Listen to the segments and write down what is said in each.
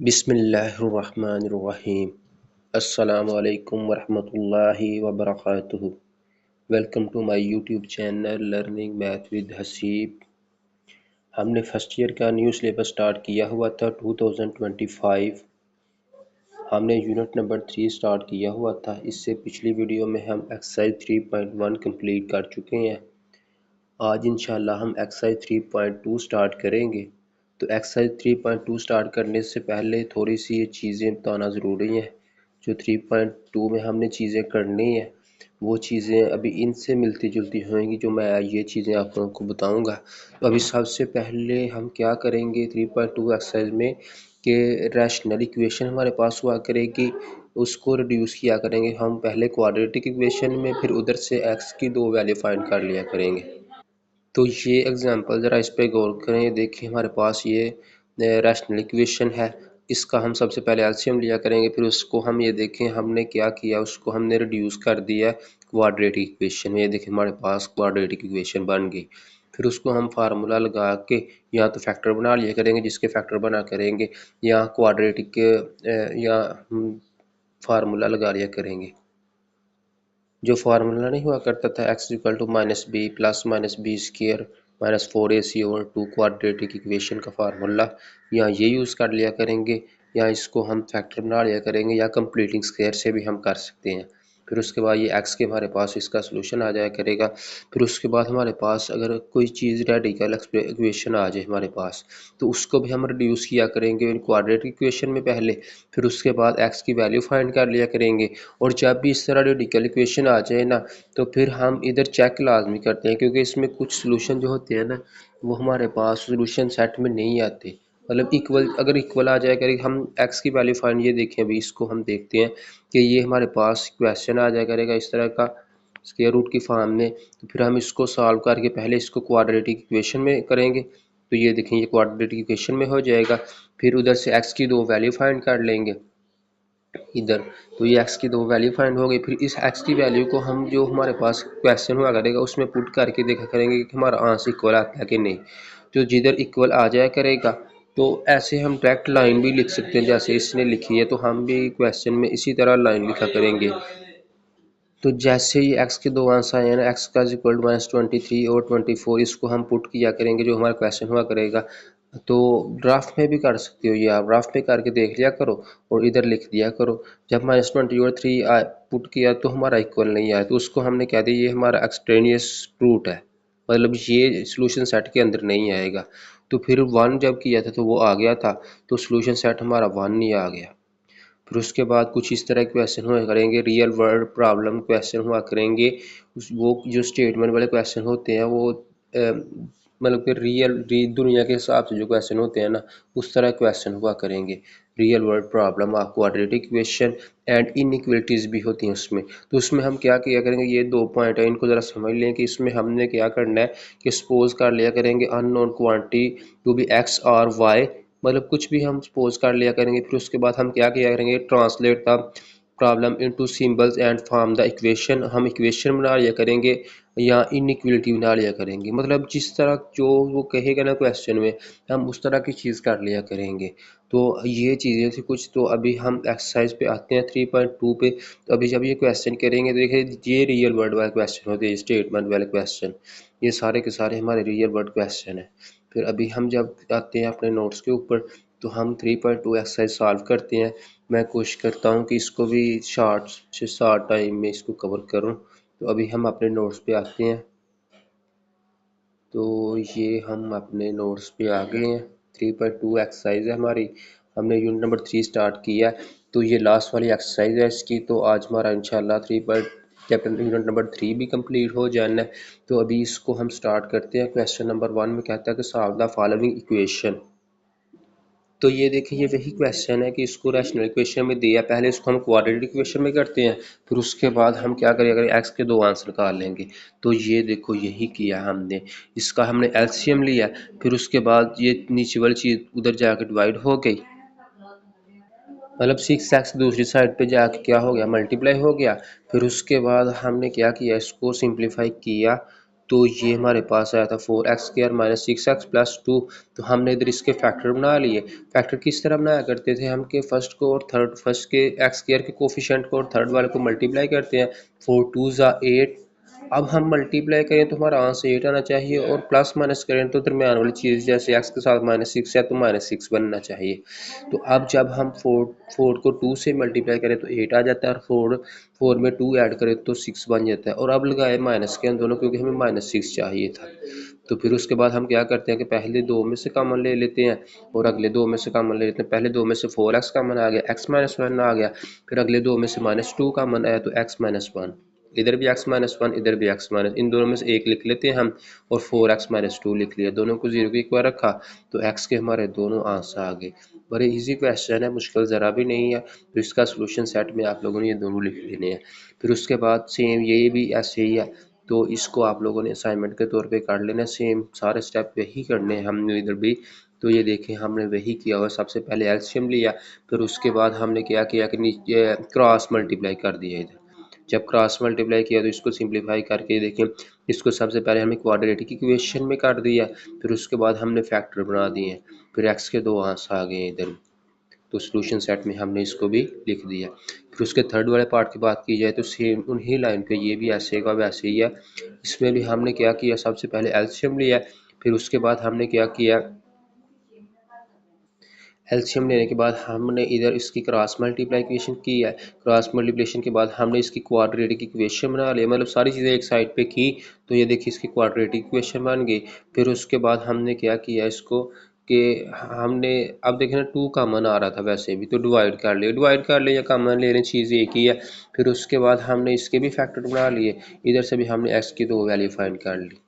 बिस्मिल्लाहिर्रहमानिर्रहीम। अस्सलामु अलैकुम वरहमतुल्लाहि वबरकातुहू। Welcome to my YouTube channel learning math with Haseeb. हमने फर्स्ट ईयर का न्यू सिलेबस स्टार्ट किया हुआ था 2025। हमने यूनिट नंबर 3 स्टार्ट किया हुआ था। इससे पिछली वीडियो में हम एक्सरसाइज 3.1 कंप्लीट कर चुके हैं। आज इंशाल्लाह हम एक्सरसाइज 3.2 स्टार्ट करेंगे। तो एक्सरसाइज 3.2 स्टार्ट करने से पहले थोड़ी सी ये चीज़ें बताना ज़रूरी है। जो 3.2 में हमने चीज़ें करनी है वो चीज़ें अभी इनसे मिलती जुलती होंगी, जो मैं ये चीज़ें आप लोगों को बताऊंगा। तो अभी सबसे पहले हम क्या करेंगे 3.2 एक्सरसाइज में कि रैशनल इक्वेशन हमारे पास हुआ करेगी, उसको रिड्यूस किया करेंगे हम पहले क्वाड्रेटिक इक्वेशन में, फिर उधर से एक्स की दो वैल्यू फाइंड कर लिया करेंगे। तो ये एग्जांपल ज़रा इस पे गौर करें। ये देखिए हमारे पास ये रैशनल इक्वेशन है। इसका हम सबसे पहले एलसीएम लिया करेंगे, फिर उसको हम ये देखें हमने क्या किया, उसको हमने रिड्यूस कर दिया क्वाड्रेटिक इक्वेशन में। ये देखें हमारे पास क्वाड्रेटिक इक्वेशन बन गई। फिर उसको हम फार्मूला लगा के या तो फैक्टर बना लिया करेंगे, जिसके फैक्टर बना करेंगे, या क्वाड्रेटिक या फार्मूला लगा लिया करेंगे। जो फार्मूला नहीं हुआ करता था X equal to minus B plus minus B square minus 4ac over 2 quadratic equation का फार्मूला, या ये यूज़ कर लिया करेंगे, या इसको हम फैक्टर बना लिया करेंगे, या कंप्लीटिंग स्क्वायर से भी हम कर सकते हैं। फिर उसके बाद ये एक्स के हमारे पास इसका सोल्यूशन आ जाया करेगा। फिर उसके बाद हमारे पास अगर कोई चीज़ रेडिकल इक्वेशन आ जाए हमारे पास, तो उसको भी हम रिड्यूस किया करेंगे क्वाड्रेटिक इक्वेशन में पहले। फिर उसके बाद एक्स की वैल्यू फाइंड कर लिया करेंगे। और जब भी इस तरह रेडिकल इक्वेशन आ जाए ना, तो फिर हम इधर चेक लाजमी करते हैं, क्योंकि इसमें कुछ सोल्यूशन जो होते हैं ना वो हमारे पास सोल्यूशन सेट में नहीं आते। मतलब इक्वल, अगर इक्वल आ जाए करेगा, हम एक्स की वैल्यू फाइंड, ये देखें अभी इसको हम देखते हैं कि ये हमारे पास क्वेश्चन आ जाया करेगा इस तरह का स्क्वायर रूट की फॉर्म में। तो फिर हम इसको सॉल्व करके पहले इसको क्वाड्रेटिक इक्वेशन में करेंगे। तो ये देखें ये क्वाड्रेटिक इक्वेशन में हो जाएगा। फिर उधर से एक्स की दो वैल्यू फाइंड कर लेंगे इधर। तो ये एक्स की दो वैल्यू फाइंड हो गई। फिर इस एक्स की वैल्यू को हम जो हमारे पास क्वेश्चन हुआ करेगा उसमें पुट करके देखा करेंगे कि हमारा आंसर इक्वल आता है कि नहीं। तो जिधर इक्वल आ जाया करेगा तो ऐसे हम डायरेक्ट लाइन भी लिख सकते हैं, जैसे इसने लिखी है तो हम भी क्वेश्चन में इसी तरह लाइन लिखा करेंगे। तो जैसे ही एक्स के दो आंसर आए ना, एक्स का इक्वल टू -23 और 24, इसको हम पुट किया करेंगे जो हमारा क्वेश्चन हुआ करेगा। तो ड्राफ्ट में भी कर सकते हो, ये आप ड्राफ्ट में करके देख लिया करो और इधर लिख दिया करो। जब -20 और 3 पुट किया तो हमारा इक्वल नहीं आया, तो उसको हमने कह दिया ये हमारा एक्सट्रेनियस रूट है, मतलब ये सोल्यूशन सेट के अंदर नहीं आएगा। तो फिर 1 जब किया था तो वो आ गया था, तो सोल्यूशन सेट हमारा 1 नहीं आ गया। फिर उसके बाद कुछ इस तरह के क्वेश्चन हुआ करेंगे, रियल वर्ल्ड प्रॉब्लम क्वेश्चन हुआ करेंगे। वो जो स्टेटमेंट वाले क्वेश्चन होते हैं वो मतलब कि दुनिया के हिसाब से जो क्वेश्चन होते हैं ना, उस तरह क्वेश्चन हुआ करेंगे। Real world problem of quadratic equation and inequalities भी होती हैं उसमें। तो उसमें हम क्या किया करेंगे, ये 2 पॉइंट है, इनको ज़रा समझ लें कि इसमें हमने क्या करना है कि सपोज कर लिया करेंगे unknown quantity to be X और वाई, मतलब कुछ भी हम सपोज कर लिया करेंगे। फिर उसके बाद हम क्या किया करेंगे, translate the problem into symbols and form the equation, हम इक्वेशन बना लिया करेंगे या इनइक्वलिटी बना लिया करेंगे। मतलब जिस तरह जो वो कहेगा ना क्वेश्चन में, हम उस तरह की चीज़ कर लिया करेंगे। तो ये चीज़ें थी कुछ। तो अभी हम एक्सरसाइज पे आते हैं 3.2 पे। तो अभी जब ये क्वेश्चन करेंगे तो देखिए ये रियल वर्ड वाले क्वेश्चन होते हैं, स्टेटमेंट वाले क्वेश्चन, ये सारे के सारे हमारे रियल वर्ड क्वेश्चन है। फिर अभी हम जब आते हैं अपने नोट्स के ऊपर, तो हम 3.2 एक्सरसाइज सॉल्व करते हैं। मैं कोशिश करता हूँ कि इसको भी शॉर्ट से शॉर्ट टाइम में इसको कवर करूँ। तो अभी हम अपने नोट्स पे आते हैं। तो ये हम अपने नोट्स पे आ गए हैं। 3.2 एक्सरसाइज है हमारी, हमने यूनिट नंबर 3 स्टार्ट किया। तो ये लास्ट वाली एक्सरसाइज है इसकी। तो आज हमारा इंशाल्लाह चैप्टर यूनिट नंबर 3 भी कंप्लीट हो जाना है। तो अभी इसको हम स्टार्ट करते हैं। क्वेश्चन नंबर 1 में कहता है कि सॉल्व द फॉलोइंग इक्वेशन। तो ये देखिए ये वही क्वेश्चन है कि इसको रैशनल इक्वेशन में दिया, पहले इसको हम क्वाड्रेटिक इक्वेशन में करते हैं, फिर उसके बाद हम क्या करें, अगर एक्स के दो आंसर निकाल लेंगे। तो ये देखो यही किया हमने, इसका हमने एलसीएम लिया, फिर उसके बाद ये नीचे वाली चीज़ उधर जाकर डिवाइड हो गई, मतलब 6x दूसरी साइड पे जाके क्या हो गया, मल्टीप्लाई हो गया। फिर उसके बाद हमने क्या किया, इसको सिंप्लीफाई किया। तो ये हमारे पास आया था 4x² माइनस 6x प्लस 2। तो हमने इधर इसके फैक्टर बना लिए। फैक्टर किस तरह बनाया करते थे हम, के फर्स्ट को और थर्ड, फर्स्ट के x² के कोफिशिएंट को और थर्ड वाले को मल्टीप्लाई करते हैं। 4 2 ज़ा 8। अब हम मल्टीप्लाई करें तो हमारा आंसर 8 आना चाहिए, और प्लस माइनस करें तो दरमियान वाली चीज़, जैसे x के साथ -6 है तो -6 बनना चाहिए। तो अब जब हम 4 को 2 से मल्टीप्लाई करें तो 8 आ जाता है, और 4 में 2 ऐड करें तो 6 बन जाता है। और अब लगाए माइनस के हम दोनों, क्योंकि हमें -6 चाहिए था। तो फिर उसके बाद हम क्या करते हैं कि पहले दो में से कॉमन ले लेते हैं और अगले दो में से कॉमन ले लेते हैं। पहले दो में से 4x कॉमन आ गया, x-1 आ गया। फिर अगले दो में से -2 कॉमन आया तो x-1। इधर भी x-1, इधर भी x-, इन दोनों में से एक लिख लेते हैं हम, और 4x-2 लिख लिया। दोनों को 0 के इक्वल रखा तो x के हमारे दोनों आंसर आ गए। बड़े इजी क्वेश्चन है, मुश्किल ज़रा भी नहीं है। तो इसका सोल्यूशन सेट में आप लोगों ने ये दोनों लिख लेने हैं। फिर उसके बाद सेम ये भी ऐसे ही है, तो इसको आप लोगों ने असाइनमेंट के तौर पे कर लेना। सेम सारे स्टेप वही करने हैं हमने इधर भी। तो ये देखें हमने वही किया हुआ, सबसे पहले एलसीएम लिया, फिर उसके बाद हमने क्या किया कि नीचे क्रॉस मल्टीप्लाई कर दिया। इधर जब क्रॉस मल्टीप्लाई किया तो इसको सिंप्लीफाई करके देखें, इसको सबसे पहले हमने क्वाड्रेटिक इक्वेशन में कर दिया, फिर उसके बाद हमने फैक्टर बना दिए, फिर एक्स के दो आंसर आ गए इधर। तो सॉल्यूशन सेट में हमने इसको भी लिख दिया। फिर उसके थर्ड वाले पार्ट की बात की जाए तो सेम उन्हीं लाइन पे ये भी ऐसे का वैसे ही है। इसमें भी हमने क्या किया, सबसे पहले एलसीएम लिया, फिर उसके बाद हमने क्या किया, एलसीएम लेने के बाद हमने इधर इसकी क्रॉस मल्टीप्लिकेशन की है। क्रॉस मल्टीप्लिकेशन के बाद हमने इसकी क्वाड्रेटिक इक्वेशन बना लिया, मतलब सारी चीज़ें एक साइड पे की। तो ये देखिए इसकी क्वाड्रेटिक इक्वेशन बन गई। फिर उसके बाद हमने क्या किया इसको, कि हमने अब देखें ना 2 कॉमन आ रहा था वैसे भी, तो डिवाइड कर लिया, कॉमन लेने चीज़ एक ही है। फिर उसके बाद हमने इसके भी फैक्टर बना लिए, इधर से भी हमने एक्स की दो वैल्यू फाइंड कर ली।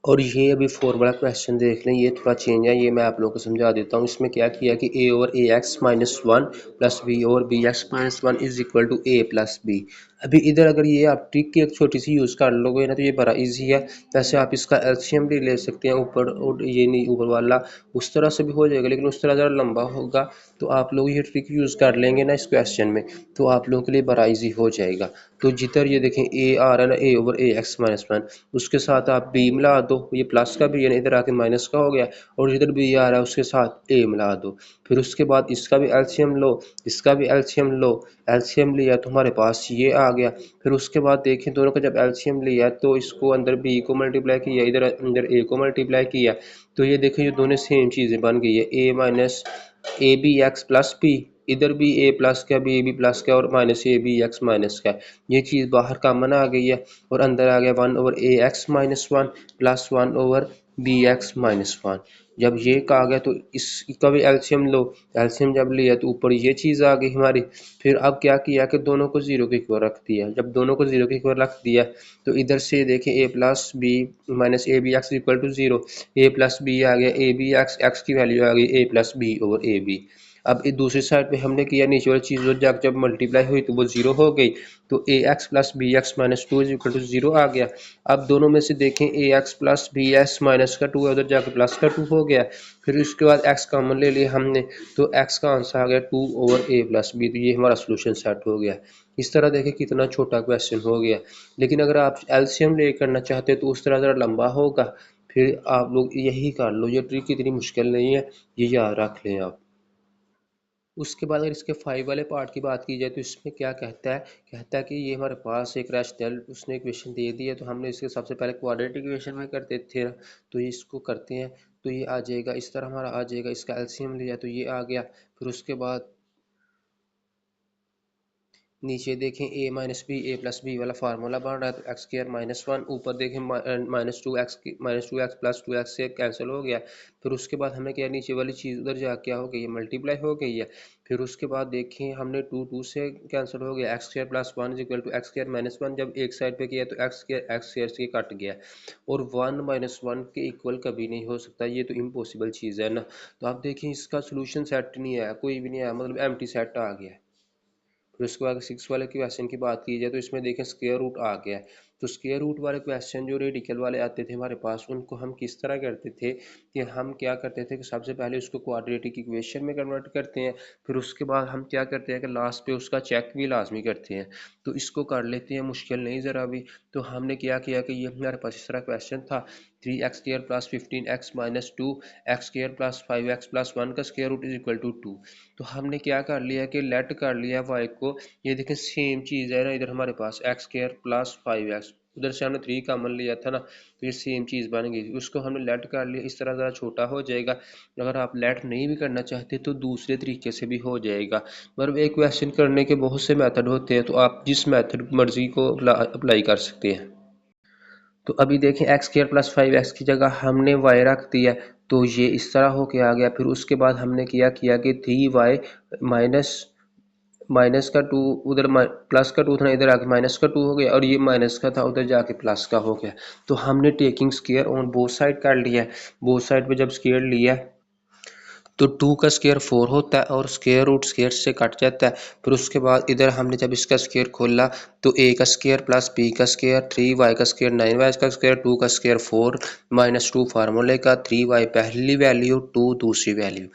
और ये अभी 4 वाला क्वेश्चन देख लें, ये थोड़ा चेंज है, ये मैं आप लोगों को समझा देता हूँ। इसमें क्या किया कि a over A x minus one plus B over B x minus one is equal to a plus B. अभी इधर अगर ये आप ट्रिक की एक छोटी सी यूज़ कर लोगे ना तो ये बड़ा इजी है। वैसे आप इसका एलसीएम भी ले सकते हैं ऊपर, और ये नहीं ऊपर वाला, उस तरह से भी हो जाएगा, लेकिन उस तरह ज़रा लंबा होगा। तो आप लोग ये ट्रिक यूज़ कर लेंगे ना इस क्वेश्चन में, तो आप लोगों के लिए बड़ा इजी हो जाएगा। तो जिधर ये देखें a आ रहा है ना, a over A x minus one, उसके साथ आप b मिला दो, ये प्लस का भी है ना, इधर आके माइनस का हो गया, और जिधर b आ रहा है उसके साथ a मिला दो। फिर उसके बाद इसका भी एलसीएम लो, इसका भी एलसीएम लो। एलसीएम लिया तो हमारे पास ये आ गया। फिर उसके बाद देखें दोनों का जब एलसीएम लिया तो इसको अंदर b को मल्टीप्लाई किया, इधर अंदर a को मल्टीप्लाई किया। तो ये देखें ये दोनों सेम चीज़ें बन गई है, a minus A B X plus B, इधर भी a प्लस का भी a बी प्लस का, और minus A B x minus का। ये चीज़ बाहर कॉमन आ गई है, और अंदर आ गया 1 ओवर ए x minus one plus 1 over B x minus one. जब ये का आ गया तो इसका भी एलसीएम लो, एलसीएम जब लिया तो ऊपर ये चीज़ आ गई हमारी। फिर अब क्या किया कि दोनों को 0 के इक्वल रख दिया। जब दोनों को 0 के इक्वल रख दिया तो इधर से देखें a plus b minus A B x equal to 0, a plus b आ गया, ए बी एक्स, एक्स की वैल्यू आ गई a plus B over a b. अब दूसरी साइड पे हमने किया, नीचे वाली चीज़ जब मल्टीप्लाई हुई तो वो 0 हो गई, तो a x plus b x minus two is equal to 0 आ गया। अब दोनों में से देखें a x plus b x minus का 2 है, उधर जाकर प्लस का 2 हो गया। फिर उसके बाद एक्स कॉमन ले लिया हमने, तो एक्स का आंसर आ गया 2 ओवर ए प्लस बी। तो ये हमारा सोल्यूशन सेट हो गया। इस तरह देखें कितना छोटा क्वेश्चन हो गया। लेकिन अगर आप एलसीएम ले करना चाहते हैं तो उस तरह ज़रा लंबा होगा। फिर आप लोग यही कर लो, ये ट्रिक इतनी मुश्किल नहीं है, ये याद रख लें आप। उसके बाद अगर इसके 5 वाले पार्ट की बात की जाए तो इसमें क्या कहता है, कहता है कि ये हमारे पास एक रैशनल उसने इक्वेशन दे दी है, तो हमने इसके सबसे पहले क्वाड्रेटिक इक्वेशन में करते थे, तो ये इसको करते हैं। तो ये आ जाएगा इस तरह, हमारा आ जाएगा, इसका एलसीएम लिया तो ये आ गया। फिर उसके बाद नीचे देखें a minus B A plus B वाला फार्मूला बन रहा है, तो एक्स स्क्र माइनस वन, ऊपर देखें minus two x plus two x से कैंसिल हो गया। फिर उसके बाद हमें क्या, नीचे वाली चीज़ उधर जा क्या हो गई है, मल्टीप्लाई हो गई है। फिर उसके बाद देखें हमने टू टू से कैंसिल हो गया, X square plus one is equal to X square minus one. जब एक साइड पे किया तो एक्स स्क्र से कट गया, और वन माइनस वन के इक्वल कभी नहीं हो सकता, ये तो इम्पॉसिबल चीज़ है ना। तो आप देखें इसका सोल्यूशन सेट नहीं है, कोई भी नहीं है, मतलब एम्प्टी सेट आ गया है। फिर उसके बाद 6 वाले क्वेश्चन की बात की जाए तो इसमें देखें स्क्वायर रूट आ गया है। तो स्क्वायर रूट वाले क्वेश्चन जो रेडिकल वाले आते थे हमारे पास, उनको हम किस तरह करते थे कि हम क्या करते थे कि सबसे पहले उसको क्वाड्रेटिक इक्वेशन में कन्वर्ट करते हैं, फिर उसके बाद हम क्या करते हैं कि लास्ट पे उसका चेक भी लाजमी करते हैं। तो इसको कर लेते हैं, मुश्किल नहीं ज़रा भी। तो हमने क्या किया कि ये हमारे पास इस तरह क्वेश्चन था, 3x² plus 15x minus 2x² plus 5x plus 1 का square root is equal to 2। तो हमने क्या कर लिया कि लेट कर लिया y को, ये देखें सेम चीज़ है ना, इधर हमारे पास x² प्लस 5x, उधर से हमने 3 कॉमन लिया था ना, तो ये सेम चीज़ बन गई। उसको हमने लेट कर लिया, इस तरह ज़रा छोटा हो जाएगा। अगर आप लेट नहीं भी करना चाहते तो दूसरे तरीके से भी हो जाएगा। मतलब एक क्वेश्चन करने के बहुत से मेथड होते हैं, तो आप जिस मेथड मर्जी को अप्लाई कर सकते हैं। तो अभी देखें x² प्लस 5x की जगह हमने y रख दिया, तो ये इस तरह होके आ गया। फिर उसके बाद हमने क्या किया कि 3y माइनस माइनस का 2 उधर प्लस का 2 था, इधर आके माइनस का 2 हो गया, और ये माइनस का था उधर जाके प्लस का हो गया। तो हमने taking square on both side कर लिया। बोथ साइड पे जब स्क्वायर लिया तो 2 का स्क्वायर 4 होता है और स्क्वायर रूट स्क्वायर से कट जाता है। फिर उसके बाद इधर हमने जब इसका स्क्वायर खोला तो a का स्क्वायर प्लस b का स्क्वायर, 3y का स्क्वायर 9y का स्क्वायर, 2 का स्क्वायर 4 माइनस 2 फार्मूले का, 3y पहली वैल्यू 2 दूसरी वैल्यू।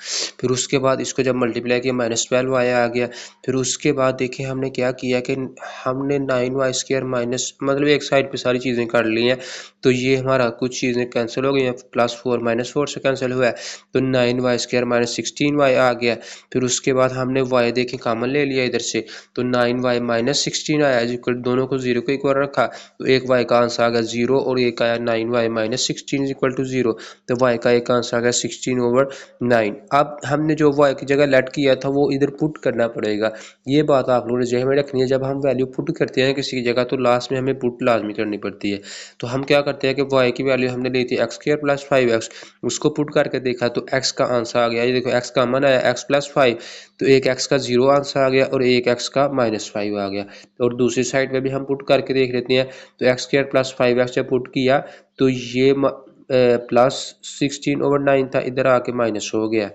फिर उसके बाद इसको जब मल्टीप्लाई किया -12y आ गया। फिर उसके बाद देखिए हमने क्या किया कि हमने 9y स्क्वायर माइनस, मतलब एक साइड पे सारी चीज़ें कर ली हैं, तो ये हमारा कुछ चीज़ें कैंसिल हो गई हैं, +4 -4 से कैंसिल हुआ है, तो 9y स्क्वायर माइनस 16y आ गया। फिर उसके बाद हमने y देखें कॉमन ले लिया इधर से, तो 9y माइनस 16 आया, इक्वल दोनों को 0 को इक्वल रखा, तो एक y का आंसर आ गया 0 और एक आया 9y माइनस 16 इक्वल टू 0, तो y का एक आंसर आ गया 16/9। अब हमने जो y की जगह लेट किया था वो इधर पुट करना पड़ेगा। ये बात आप लोगों ने जहन में रखनी है, जब हम वैल्यू पुट करते हैं किसी की जगह तो लास्ट में हमें पुट लाजमी करनी पड़ती है। तो हम क्या करते हैं कि y की वैल्यू हमने ली थी x² प्लस 5x, उसको पुट करके देखा तो x का आंसर आ गया, ये देखो x कॉमन आया, x प्लस 5, तो एक x का 0 आंसर आ गया और एक x का -5 आ गया। और दूसरी साइड पे भी हम पुट करके देख लेते हैं, तो x² प्लस 5x जब पुट किया तो ये प्लस 16/9 था, इधर आके माइनस हो गया,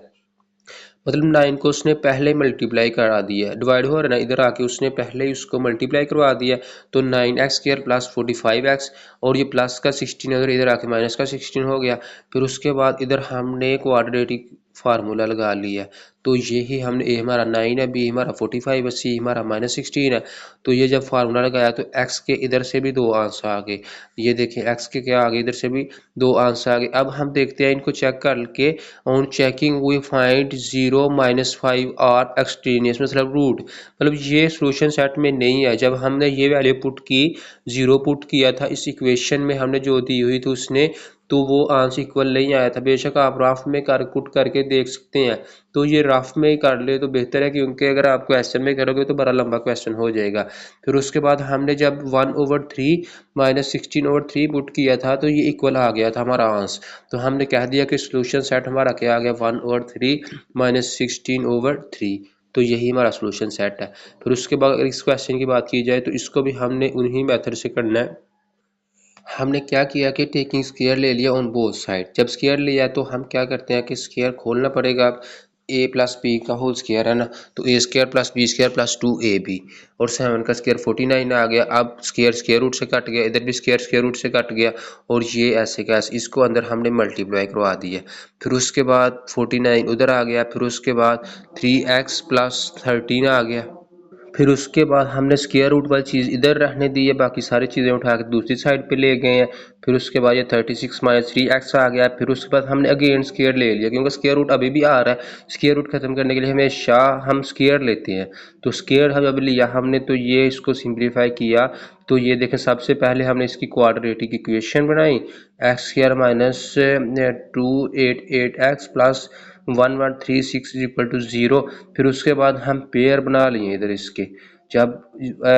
मतलब 9 को उसने पहले मल्टीप्लाई करा दिया, डिवाइड हो रहा है ना, इधर आके उसने पहले ही उसको मल्टीप्लाई करवा दिया, तो 9x² प्लस 45x, और ये प्लस का 16 अगर इधर आके माइनस का 16 हो गया। फिर उसके बाद इधर हमने क्वाड्रेटिक फार्मूला लगा लिया, तो यही हमने ए हमारा 9 है, बी हमारा 45 है, सी हमारा -16 है। तो ये जब फार्मूला लगाया तो x के इधर से भी 2 आंसर आ गए, ये देखें x के क्या आ गए, इधर से भी 2 आंसर आ गए। अब हम देखते हैं इनको चेक करके, on checking we find 0 -5 are extraneous, मतलब रूट, मतलब ये सॉल्यूशन सेट में नहीं है। जब हमने ये वैल्यू पुट की, 0 पुट किया था इस इक्वेशन में हमने जो दी हुई थी उसने, तो वो आंसर इक्वल नहीं आया था। बेशक आप रफ में कर पुट करके देख सकते हैं, तो ये रफ में ही कर ले तो बेहतर है, क्योंकि अगर आप क्वेश्चन में करोगे तो बड़ा लंबा क्वेश्चन हो जाएगा। फिर उसके बाद हमने जब 1/3 -16/3 पुट किया था तो ये इक्वल आ गया था हमारा आंसर, तो हमने कह दिया कि सॉल्यूशन सेट हमारा क्या आ गया, 1/3 -16/3। तो यही हमारा सॉल्यूशन सेट है। फिर उसके बाद अगर इस क्वेश्चन की बात की जाए तो इसको भी हमने उन्हीं मेथड से करना है। हमने क्या किया कि टेकिंग स्क्वायर ले लिया ऑन बोथ साइड। जब स्क्वायर लिया तो हम क्या करते हैं कि स्क्वायर खोलना पड़ेगा, a प्लस बी का होल स्क्वायर है ना, तो a² plus b² plus 2ab, और 7 का स्क्वायर 49 आ गया। अब स्क्वायर स्क्वायर रूट से कट गया, इधर भी स्क्वायर स्क्वायर रूट से कट गया, और ये ऐसे का ऐसे इसको अंदर हमने मल्टीप्लाई करवा दिया। फिर उसके बाद 49 उधर आ गया, फिर उसके बाद 3x प्लस 13 आ गया। फिर उसके बाद हमने स्क्वायर रूट वाली चीज़ इधर रहने दी है, बाकी सारी चीज़ें उठा के दूसरी साइड पे ले गए हैं। फिर उसके बाद ये 36 -3x आ गया। फिर उसके बाद हमने अगेन स्क्वायर ले लिया, क्योंकि स्क्वायर रूट अभी भी आ रहा है। स्क्वायर रूट खत्म करने के लिए हमेशा हम स्क्वायर लेते हैं, तो स्क्वायर हम अभी लिया हमने, तो ये इसको सिंप्लीफाई किया। तो ये देखें, सबसे पहले हमने इसकी क्वाड्रेटिक इक्वेशन बनाई, x² minus 288x plus 1136 equal to 0। फिर उसके बाद हम पेयर बना लिए इधर इसके, जब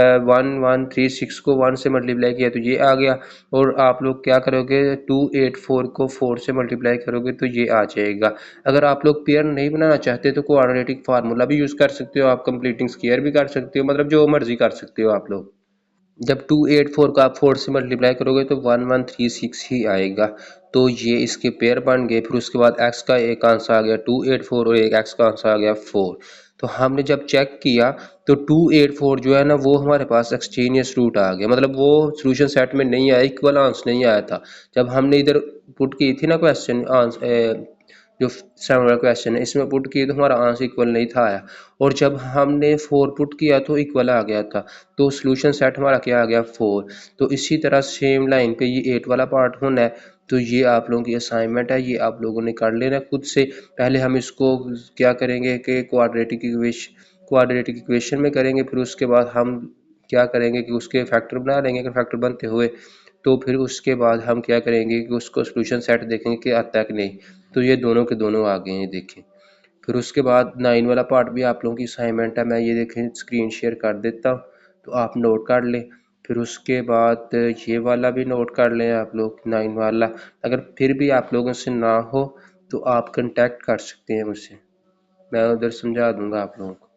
1136 को 1 से मल्टीप्लाई किया तो ये आ गया, और आप लोग क्या करोगे 284 को 4 से मल्टीप्लाई करोगे तो ये आ जाएगा। अगर आप लोग पेयर नहीं बनाना चाहते तो क्वाड्रेटिक फार्मूला भी यूज़ कर सकते हो, आप कंप्लीटिंग स्क्वायर भी कर सकते हो, मतलब जो मर्जी कर सकते हो आप लोग। जब 284 को आप 4 से मल्टीप्लाई करोगे तो 1136 ही आएगा, तो ये इसके पेयर बन गए। फिर उसके बाद x का एक आंसर आ गया 284 और एक x का आंसर आ गया 4। तो हमने जब चेक किया तो 284 जो है ना वो हमारे पास एक्सचेंजियस रूट आ गया, मतलब वो सोल्यूशन सेट में नहीं आया, इक्वल आंसर नहीं आया था। जब हमने इधर पुट की थी ना क्वेश्चन आंसर, जो 7 वाला क्वेश्चन है इसमें पुट किए तो हमारा आंसर इक्वल नहीं था आया, और जब हमने 4 पुट किया तो इक्वल आ गया था, तो सोल्यूशन सेट हमारा क्या आ गया 4। तो इसी तरह सेम लाइन पे ये 8 वाला पार्ट होना है। तो ये आप लोगों की असाइनमेंट है, ये आप लोगों ने कर लेना खुद से। पहले हम इसको क्या करेंगे कि क्वाड्रेटिक इक्वेशन में करेंगे, फिर उसके बाद हम क्या करेंगे कि उसके फैक्टर बना लेंगे। अगर फैक्टर बनते हुए तो फिर उसके बाद हम क्या करेंगे कि उसको सोल्यूशन सेट देखेंगे कि आता है कि नहीं। तो ये दोनों के दोनों आ गए हैं, देखें। फिर उसके बाद 9 वाला पार्ट भी आप लोगों की असाइनमेंट है, मैं ये देखें स्क्रीन शेयर कर देता हूँ तो आप नोट कर लें। फिर उसके बाद ये वाला भी नोट कर लें आप लोग 9 वाला। अगर फिर भी आप लोगों से ना हो तो आप कांटेक्ट कर सकते हैं मुझसे, मैं उधर समझा दूंगा आप लोगों को।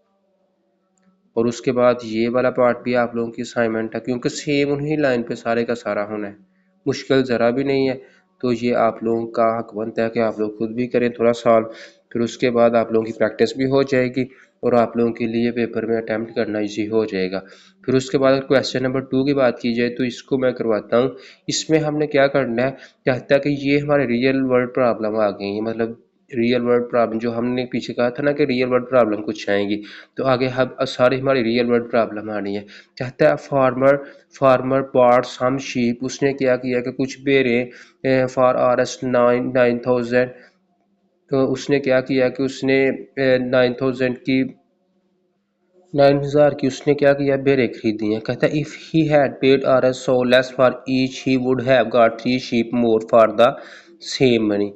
और उसके बाद ये वाला पार्ट भी आप लोगों की असाइनमेंट है, क्योंकि सेम उन्हीं लाइन पे सारे का सारा होना है, मुश्किल ज़रा भी नहीं है। तो ये आप लोगों का हक बनता है कि आप लोग खुद भी करें थोड़ा सॉल्व। फिर उसके बाद आप लोगों की प्रैक्टिस भी हो जाएगी और आप लोगों के लिए पेपर में अटैम्प्ट करना ईजी हो जाएगा। फिर उसके बाद क्वेश्चन नंबर 2 की बात की जाए तो इसको मैं करवाता हूँ। इसमें हमने क्या करना है, कहता है कि ये हमारे रियल वर्ल्ड प्रॉब्लम आ गई है, मतलब रियल वर्ल्ड प्रॉब्लम जो हमने पीछे कहा था ना कि रियल वर्ल्ड प्रॉब्लम कुछ आएंगी, तो आगे हम सारी हमारी रियल वर्ल्ड प्रॉब्लम आनी है। कहता है farmer farmer bought some sheep, उसने क्या किया कि कुछ बेरें फॉर आर एस 9,000। तो उसने क्या किया कि उसने 9,000 की 9,000 की उसने क्या किया बेरें खरीदी हैं। कहता है if he had paid R S so less for each he would have got 3 sheep more for the same money.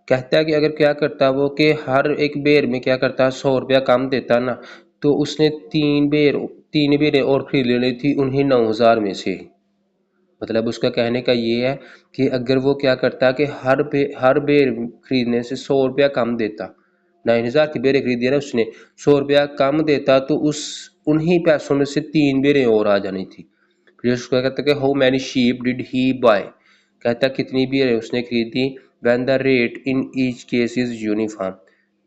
कहता है कि अगर क्या करता वो कि हर एक बेर में क्या करता 100 रुपया कम देता ना, तो उसने 3 बेरें और खरीद लेनी थी उन्हीं 9,000 में से। मतलब उसका कहने का ये है कि अगर वो क्या करता कि हर बेर खरीदने से 100 रुपया कम देता, 9,000 की बेरें खरीदी है ना उसने, 100 रुपया कम देता तो उस उन्हीं पैसों में से 3 बेरें और आ जानी थी। फिर उसको कहता कि how many sheep did he buy, कहता कितनी बेरें उसने खरीदी। When the rate in each case is uniform,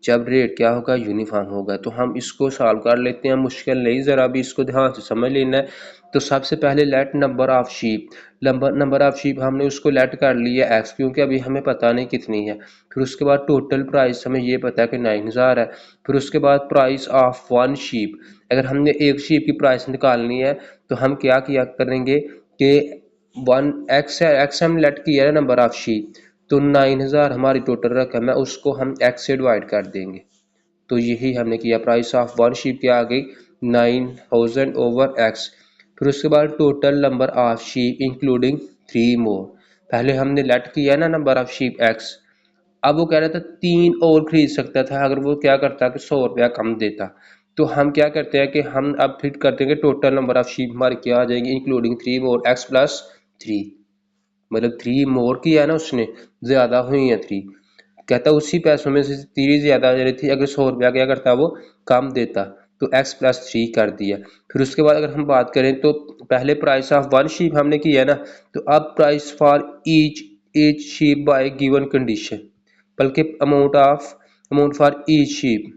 जब रेट क्या होगा यूनिफॉर्म होगा। तो हम इसको सॉल्व कर लेते हैं, मुश्किल नहीं, ज़रा भी इसको ध्यान से समझ लेना है। तो सबसे पहले late number of sheep, number of sheep हमने उसको लेट कर लिया एक्स, क्योंकि अभी हमें पता नहीं कितनी है। फिर उसके बाद टोटल प्राइस हमें ये पता है कि 9,000 है। फिर उसके बाद प्राइस ऑफ वन शीप, अगर हमने एक शीप की प्राइस निकालनी है तो हम क्या किया करेंगे कि वन एक्स है, एक्स हम लेट किया है नंबर ऑफ शीप, तो 9,000 हमारी टोटल रकम है, उसको हम एक्स से डिवाइड कर देंगे। तो यही हमने किया, प्राइस ऑफ वन शीप क्या आ गई 9,000 ओवर एक्स। फिर उसके बाद total number of sheep including 3 मोर, पहले हमने लेट किया ना नंबर ऑफ शीप एक्स, अब वो कह रहा था 3 और खरीद सकता था अगर वो क्या करता कि 100 रुपया कम देता। तो हम क्या करते हैं कि हम अब फिर कर देंगे टोटल नंबर ऑफ शीप हमारी क्या आ जाएगी इंक्लूडिंग 3 मोर एक्स प्लस 3, मतलब 3 मोर किया है ना उसने, ज़्यादा हुई है 3। कहता उसी पैसों में से 3 ज़्यादा आ रही थी, अगर 100 रुपया क्या करता वो कम देता, तो एक्स प्लस 3 कर दिया। फिर उसके बाद अगर हम बात करें तो पहले प्राइस ऑफ वन शीप हमने किया है ना, तो अब price for each each sheep by given condition, बल्कि amount for each sheep,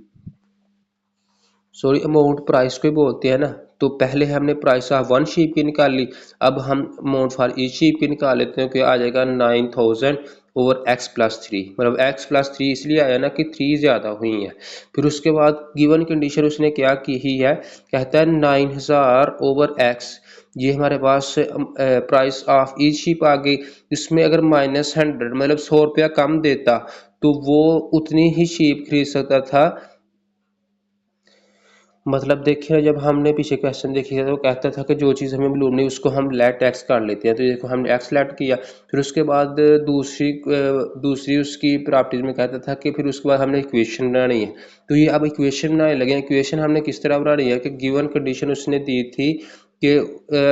sorry amount price को ही बोलते हैं ना। तो पहले हमने प्राइस ऑफ वन शीप की निकाल ली, अब हम अमाउंट फॉर ईच शीप की निकाल लेते हैं कि आ जाएगा 9,000 ओवर एक्स प्लस 3, मतलब एक्स प्लस 3 इसलिए आया ना कि 3 ज़्यादा हुई है। फिर उसके बाद गिवन कंडीशन उसने क्या की ही है, कहता है 9,000 ओवर एक्स, ये हमारे पास प्राइस ऑफ ईच शीप आ गई। इसमें अगर -100 मतलब 100 रुपया कम देता तो वो उतनी ही शीप खरीद सकता था। मतलब देखिए जब हमने पीछे क्वेश्चन देखी था तो कहता था कि जो चीज़ हमें मालूम नहीं उसको हम लेट एक्स कर लेते हैं, तो देखो हमने एक्स लेट किया। फिर उसके बाद दूसरी उसकी प्रॉपर्टीज में कहता था कि फिर उसके बाद हमने इक्वेशन बनानी है। तो ये अब इक्वेशन बनाने लगे। इक्वेशन हमने किस तरह बनानी है कि गिवन कंडीशन उसने दी थी कि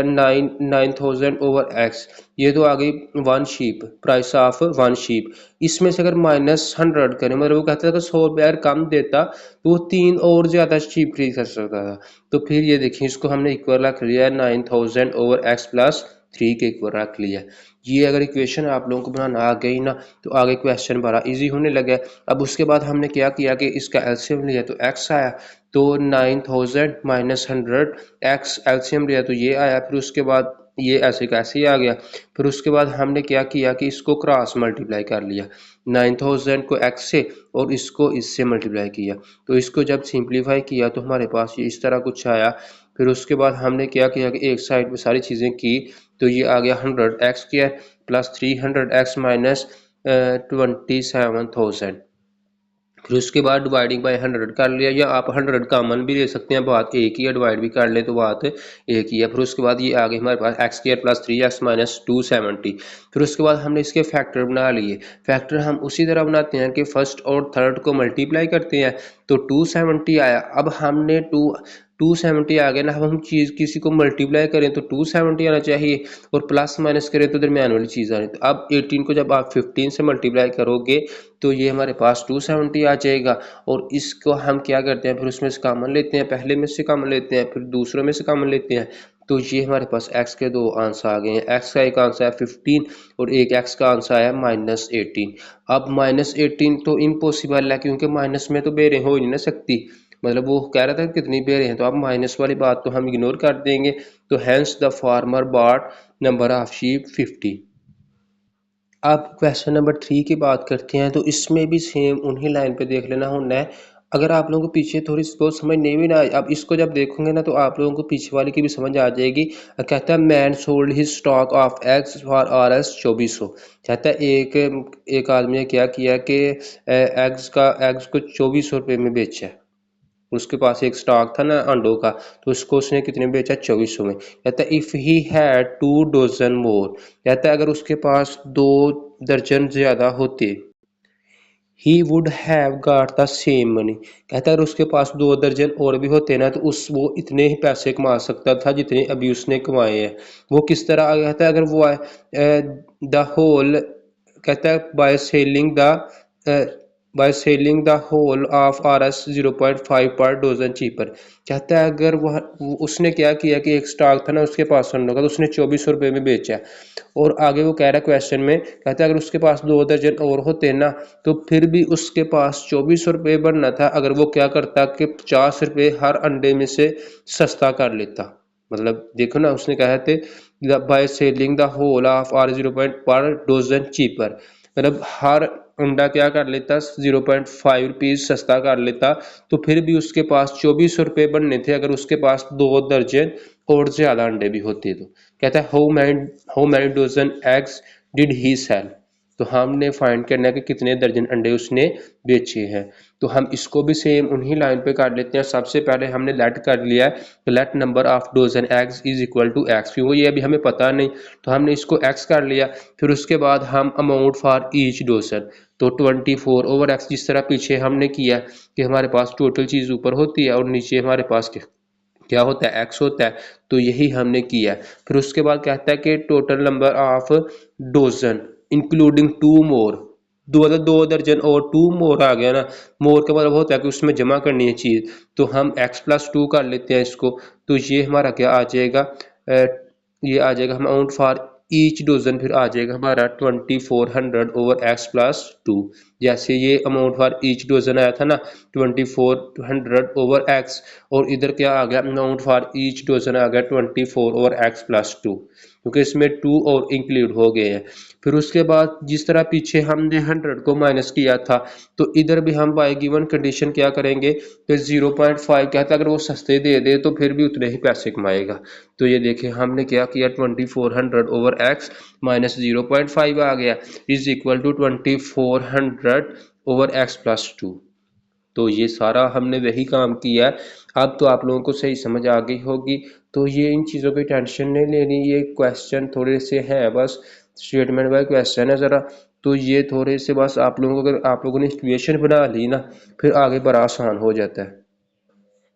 9,000 ओवर एक्स, ये तो आ गई one sheep, price of one sheep. इसमें से अगर -100 करें, मतलब वो कहता था कि 100 रुपया कम देता तो वो 3 और ज़्यादा चीप खरीद कर सकता था। तो फिर ये देखिए इसको हमने इक्वल रख लिया 9,000 ओवर एक्स प्लस 3 के इक्वल रख लिया। ये अगर इक्वेशन आप लोगों को बनाना आ गई ना तो आगे क्वेश्चन बड़ा इजी होने लगा। अब उसके बाद हमने क्या किया कि इसका एलसीएम लिया तो x आया, तो 9000 माइनस 100 x एलसीएम लिया तो ये आया। फिर उसके बाद ये ऐसे का ऐसे ही आ गया। फिर उसके बाद हमने क्या किया कि इसको क्रॉस मल्टीप्लाई कर लिया, 9000 को x से और इसको इससे मल्टीप्लाई किया। तो इसको जब सिंप्लीफाई किया तो हमारे पास ये इस तरह कुछ आया। फिर उसके बाद हमने क्या किया कि एक साइड में सारी चीज़ें की, तो ये आ गया 100x² प्लस 300x माइनस 27,000। फिर उसके बाद डिवाइडिंग बाय 100 कर लिया, या आप 100 कॉमन भी ले सकते हैं, बात एक ही है, डिवाइड भी कर ले तो बात एक ही है। फिर उसके बाद ये आ गए हमारे पास x² प्लस 3x माइनस 270। फिर उसके बाद हमने इसके फैक्टर बना लिए। फैक्टर हम उसी तरह बनाते हैं कि फर्स्ट और थर्ड को मल्टीप्लाई करते हैं, तो 270 आया। अब हमने 270 आ गया ना, अब हम चीज़ किसी को मल्टीप्लाई करें तो 270 आना चाहिए, और प्लस माइनस करें तो दरमियान वाली चीज़ आनी। तो अब 18 को जब आप 15 से मल्टीप्लाई करोगे तो ये हमारे पास 270 आ जाएगा। और इसको हम क्या करते हैं, फिर उसमें से कॉमन लेते हैं, पहले में से कॉमन लेते हैं, फिर दूसरों में से कॉमन लेते हैं। तो ये हमारे पास x के दो आंसर आ गए हैं। x का एक आंसर है 15 और एक x का आंसर है -18। अब -18 तो इम्पॉसिबल है, क्योंकि माइनस में तो बेरें हो ही नहीं ना सकती। मतलब वो कह रहा था कितनी बेरें हैं, तो अब माइनस वाली बात तो हम इग्नोर कर देंगे। तो hence the farmer bought number of sheep 50। अब क्वेश्चन नंबर 3 की बात करते हैं, तो इसमें भी सेम उन्हीं लाइन पे देख लेना होना है। अगर आप लोगों को पीछे थोड़ी बहुत समझ नहीं भी ना आए, अब इसको जब देखोगे ना तो आप लोगों को पीछे वाले की भी समझ आ जाएगी। कहता है man sold his stock of eggs for RS 2400। कहता है एक आदमी ने क्या किया कि एग्स को 2400 रुपये में बेचा है। उसके पास एक स्टॉक था ना अंडों का, तो उसको उसने कितने में बेचा, 2400 में। कहता है इफ ही हैड 2 डजन मोर। कहता है अगर उसके पास 2 दर्जन ज्यादा होते, ही would have got the same money. कहता है अगर उसके पास 2 दर्जन और भी होते ना तो उस वो इतने ही पैसे कमा सकता था जितने अभी उसने कमाए हैं। वो किस तरह, कहता है अगर वो द होल, कहता है by selling the whole of RS 0.5 पर डजन चीपर। कहता है अगर वह उसने क्या किया कि एक स्टॉक था ना उसके पास अंडों का, तो उसने 2400 रुपये में बेचा। और आगे वो कह रहा है क्वेश्चन में, कहता है अगर उसके पास 2 दर्जन और होते ना तो फिर भी उसके पास 2400 रुपये बनना था, अगर वो क्या करता कि 50 रुपये हर अंडे में से सस्ता कर लेता। मतलब देखो ना, उसने कहा थे by selling the whole of R 0 पर डजन चीपर, मतलब हर अंडा क्या कर लेता, 0.5 रुपीज सस्ता कर लेता। तो फिर भी उसके पास 2400 रुपये बनने थे अगर उसके पास 2 दर्जन और ज्यादा अंडे भी होते। तो कहता है how many dozen eggs did he sell. तो हमने फाइंड करना है कि कितने दर्जन अंडे उसने बेचे हैं। तो हम इसको भी सेम उन्हीं लाइन पे कर लेते हैं। सबसे पहले हमने लेट कर लिया है, तो let number of dozen eggs is equal to X, क्योंकि ये अभी हमें पता नहीं, तो हमने इसको एक्स कर लिया। फिर उसके बाद हम अमाउंट फॉर ईच डजन, तो 24/x, जिस तरह पीछे हमने किया कि हमारे पास टोटल चीज़ ऊपर होती है और नीचे हमारे पास क्या होता है, एक्स होता है, तो यही हमने किया। फिर उसके बाद कहता है कि total number of dozen including 2 मोर, दो मतलब 2 दर्जन और 2 मोर आ गया ना। मोर का मतलब होता है कि उसमें जमा करनी है चीज़, तो हम x+2 कर लेते हैं इसको। तो ये हमारा क्या आ जाएगा, ये आ जाएगा अमाउंट फॉर ईच डोजन, फिर आ जाएगा हमारा 2400/x+2। जैसे ये अमाउंट फॉर ईच डोजन आया था ना 2400/x, और इधर क्या आ गया, अमाउंट फॉर ईच डोजन आ गया 24/x+2, क्योंकि इसमें 2 और इंक्लूड हो गए हैं। फिर उसके बाद जिस तरह पीछे हमने 100 को माइनस किया था, तो इधर भी हम बाय गिवन कंडीशन क्या करेंगे कि 0.5, कहता है अगर वो सस्ते दे दे तो फिर भी उतने ही पैसे कमाएगा। तो ये देखिए हमने क्या किया, 2400/x माइनस 0.5 आ गया इज इक्वल टू 2400/x+2। तो ये सारा हमने वही काम किया है। अब तो आप लोगों को सही समझ आ गई होगी। तो ये इन चीज़ों की टेंशन नहीं लेनी, ये क्वेश्चन थोड़े से हैं बस, स्टेटमेंट वाइज क्वेश्चन है ज़रा। तो ये थोड़े से बस आप लोगों को, अगर आप लोगों ने इक्वेशन बना ली ना, फिर आगे बड़ा आसान हो जाता है।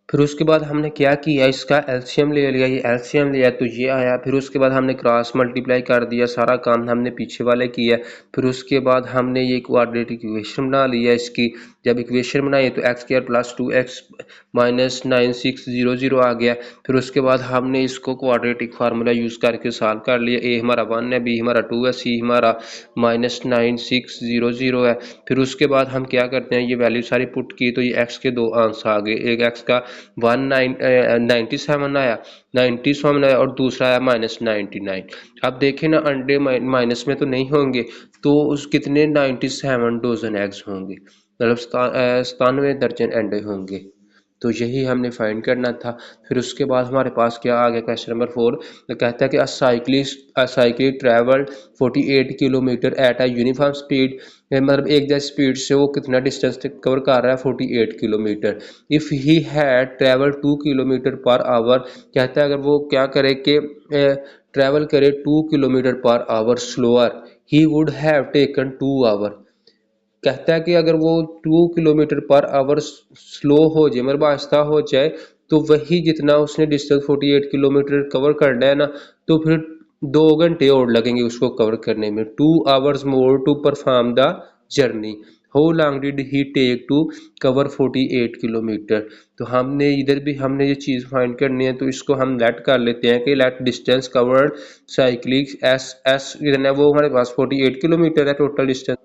फिर उसके बाद हमने क्या किया, इसका एलसीएम ले लिया, ये एलसीएम लिया तो ये आया। फिर उसके बाद हमने क्रॉस मल्टीप्लाई कर दिया, सारा काम हमने पीछे वाले किया। फिर उसके बाद हमने ये क्वाड्रेटिक इक्वेशन बना लिया इसकी। जब इक्वेशन बनाई तो x square plus 2x minus 9600 आ गया। फिर उसके बाद हमने इसको क्वाड्रेटिक फार्मूला यूज़ करके सॉल्व कर लिया। ए हमारा 1 है, बी हमारा 2 है, सी हमारा -9600 है। फिर उसके बाद हम क्या करते हैं, ये वैल्यू सारी पुट की तो ये एक्स के दो आंसर आ गए। एक एक्स का 97 आया, 97 आया और दूसरा आया -99। अब देखें ना, अंडे माइनस में तो नहीं होंगे, तो उस कितने 97 डजन एग्स होंगे, मतलब 97 दर्जन अंडे होंगे। तो यही हमने फाइंड करना था। फिर उसके बाद हमारे पास क्या आ गया, क्वेश्चन नंबर 4। तो कहता है कि अ cycle travel 48 kilometre at a uniform speed, मतलब एक जैसी स्पीड से वो कितना डिस्टेंस कवर कर रहा है, 48 kilometre. If he had travel 2 kilometre per our, कहता है अगर वो क्या करे कि ट्रेवल करे 2 kilometre per hour slower, he would have taken 2 hour. कहता है कि अगर वो 2 किलोमीटर पर आवर स्लो हो जाए, मतलब आहिस्ता हो जाए, तो वही जितना उसने डिस्टेंस 48 किलोमीटर कवर करना है ना, तो फिर 2 घंटे और लगेंगे उसको कवर करने में। 2 hours more to perform the journey. How long did he take to cover 48 kilometre. तो हमने इधर भी हमने ये चीज़ फाइंड करनी है, तो इसको हम लेट कर लेते हैं कि let distance covered cyclic S S कितना है, वो हमारे पास 48 किलोमीटर है टोटल डिस्टेंस।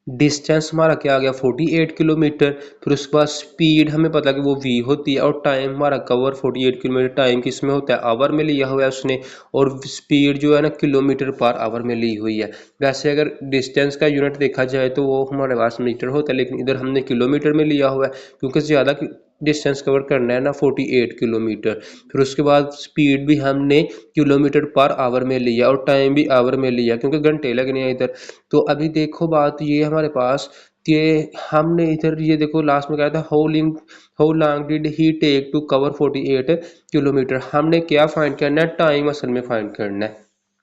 डिस्टेंस हमारा क्या आ गया, 48 किलोमीटर। फिर उसके बाद स्पीड हमें पता है कि वो v होती है, और टाइम हमारा कवर 48 किलोमीटर टाइम किस में होता है, आवर में लिया हुआ है उसने, और स्पीड जो है ना किलोमीटर पर आवर में ली हुई है। वैसे अगर डिस्टेंस का यूनिट देखा जाए तो वो हमारे पास मीटर होता है, लेकिन इधर हमने किलोमीटर में लिया हुआ है, क्योंकि ज़्यादा डिस्टेंस कवर करना है ना 48 किलोमीटर। फिर उसके बाद स्पीड भी हमने किलोमीटर पर आवर में लिया, और टाइम भी आवर में लिया, क्योंकि घंटे लगने हैं इधर। तो अभी देखो बात ये हमारे पास कि हमने इधर ये देखो लास्ट में कहा था how long did he take to cover 48 kilometre. हमने क्या फाइंड करना है, टाइम असल में फाइंड करना है,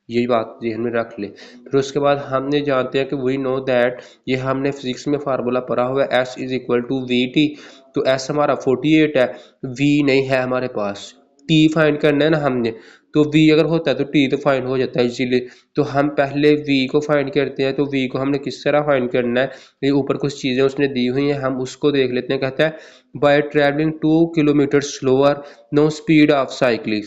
यही बात ध्यान में रख ले। फिर उसके बाद हमने जानते हैं कि वी नो दैट, ये हमने फिजिक्स में फार्मूला पढ़ा हुआ है, S is equal to V T. तो एस हमारा 48 है, वी नहीं है हमारे पास, टी फाइंड करना है ना हमने। तो v अगर होता है तो t तो फाइंड हो जाता है इजीली। तो हम पहले v को फाइंड करते हैं। तो v को हमने किस तरह फाइंड करना है, ये ऊपर कुछ चीज़ें उसने दी हुई हैं, हम उसको देख लेते हैं। कहता है by travelling 2 kilometre slower, no speed of cycling.